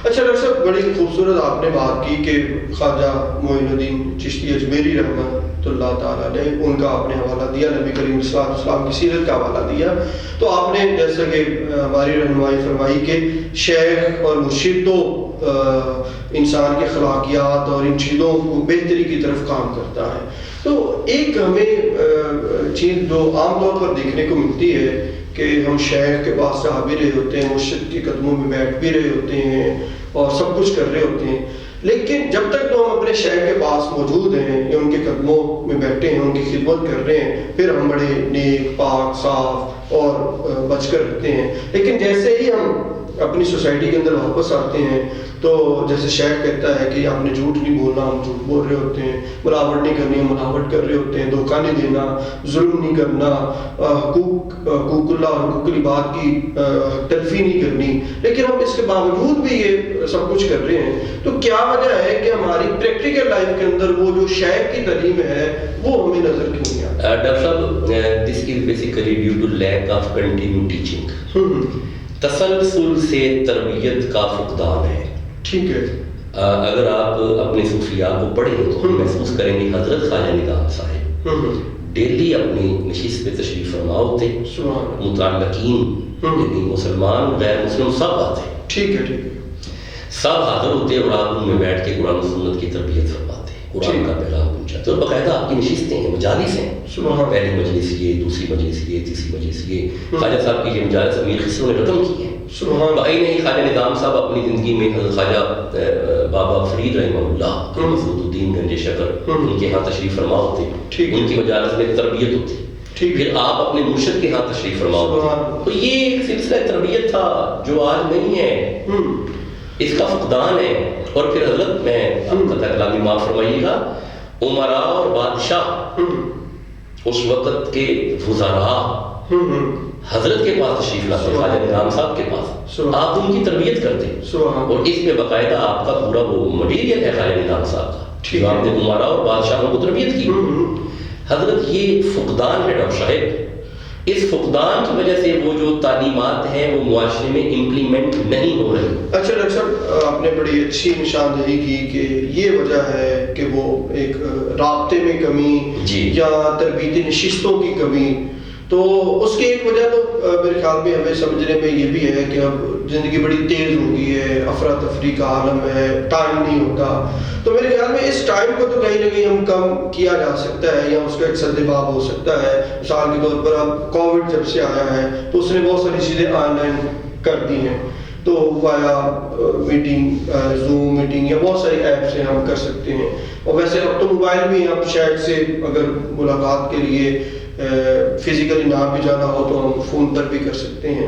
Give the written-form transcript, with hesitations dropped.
اچھا ڈاکٹر صاحب، بڑی خوبصورت آپ نے بات کی کہ خواجہ معین الدین چشتی اجمیری رحمۃ اللہ تعالیٰ نے ان کا آپ نے حوالہ دیا، نبی کریم صلی اللہ علیہ وسلم کی سیرت کا حوالہ دیا. تو آپ نے جیسا کہ ہماری رہنمائی فرمائی کہ شیخ اور مرشد تو انسان کے اخلاقیات اور ان چیزوں کو بہتری کی طرف کام کرتا ہے. تو ایک ہمیں چیز جو عام طور پر دیکھنے کو ملتی ہے کہ ہم شیخ کے پاس رہ بھی رہے ہوتے ہیں، مرشد کے قدموں میں بیٹھ بھی رہے ہوتے ہیں اور سب کچھ کر رہے ہوتے ہیں، لیکن جب تک تو ہم اپنے شیخ کے پاس موجود ہیں یا ان کے قدموں میں بیٹھے ہیں، ان کی خدمت کر رہے ہیں، پھر ہم بڑے نیک، پاک، صاف اور بچ کر رہتے ہیں. لیکن جیسے ہی ہم اپنی سوسائٹی کے اندر واپس آتے ہیں تو جیسے شیخ کہتا ہے کہ آپ نے جھوٹ نہیں بولنا، ہم جھوٹ بول رہے ہوتے ہیں، ملاوٹ نہیں کرنی، ہم ملاوٹ کر رہے ہوتے ہیں، دھوکہ نہیں دینا، ظلم نہیں کرنا، حقوق اللہ اور حقوق العباد کی تلفی نہیں کرنی، لیکن ہم اس کے باوجود بھی یہ سب کچھ کر رہے ہیں. تو کیا وجہ ہے کہ ہماری پریکٹیکل لائف کے اندر وہ جو شیخ کی تعلیم ہے وہ ہمیں نظر کیوں نہیں آتی؟ ڈاکٹر صاحب، this is basically due to lack of continue teaching. تسلسل سے تربیت کا فقدان ہے. ٹھیک ہے. اگر آپ اپنے صوفیاء کو پڑھیں تو محسوس کریں گے حضرت خواجہ نظام صاحب ڈیلی اپنی نشست پہ تشریف فرما ہوتے، متعلقین یعنی مسلمان غیر مسلم سب آتے، ٹھیک ہے ٹھیک ہے، سب حاضر ہوتے اور آپ ان میں بیٹھ کے قرآن و سنت کی تربیت فرماتے، قرآن کا پیغام پہنچاتے. اور باقاعدہ آپ کی نشستیں ہیں، مجالس ہیں، پہلی مجلس یہ، دوسری مجلس یہ، تیسری مجلس یہ. خواجہ صاحب کی یہ مجالس امیر خسرو نے رقم کی ہے. باقی نہیں، خواجہ نظام صاحب اپنی زندگی میں حضرت خواجہ بابا فرید رحمہ اللہ مسعود الدین گنج شکر ان کے ہاں تشریف فرما ہوتے، ان کی مجالس میں تربیت ہوتی، پھر آپ اپنے مرشد کے ہاں تشریف فرما ہوتے. تو یہ ایک سلسلہ تربیت تھا جو آج نہیں ہے، اس کا فقدان ہے. اور پھر حضرت، میں آپ کا کلامی معاف فرمائیے گا، عمراء اور بادشاہ اس وقت کے وزراء حضرت کے پاس تشریف لاتے، خواجہ نظام صاحب کے پاس، آپ ان کی تربیت کرتے، اور اس میں باقاعدہ آپ کا پورا وہ مٹیریل ہے خواجہ نظام صاحب کا جو آپ نے عمراء اور بادشاہوں کو تربیت کی. حضرت یہ فقدان ہے ڈاکٹر صاحب. اس فقدان کی وجہ سے وہ جو تعلیمات ہیں وہ معاشرے میں امپلیمنٹ نہیں ہو رہی. اچھا ڈاکٹر صاحب، آپ نے بڑی اچھی نشاندہی کی کہ یہ وجہ ہے کہ وہ ایک رابطے میں کمی یا تربیتی نشستوں کی کمی. تو اس کی ایک وجہ تو میرے خیال میں ہمیں سمجھنے میں یہ بھی ہے کہ اب زندگی بڑی تیز ہو گئی ہے، افراتفری کا عالم ہے، ٹائم نہیں ہوتا. تو میرے خیال میں اس ٹائم کو تو کہیں نہ کہیں ہم کم کیا جا سکتا ہے یا اس کا ایک سدباب ہو سکتا ہے. مثال کے طور پر اب کووڈ جب سے آیا ہے تو اس نے بہت ساری چیزیں آن لائن کر دی ہیں، تو وایا میٹنگ، زوم میٹنگ یا بہت ساری ایپ سے ہم کر سکتے ہیں. اور ویسے اب تو موبائل بھی ہم شاید سے اگر ملاقات کے لیے فزیکلی نہ بھی جانا ہو تو ہم فون پر بھی کر سکتے ہیں.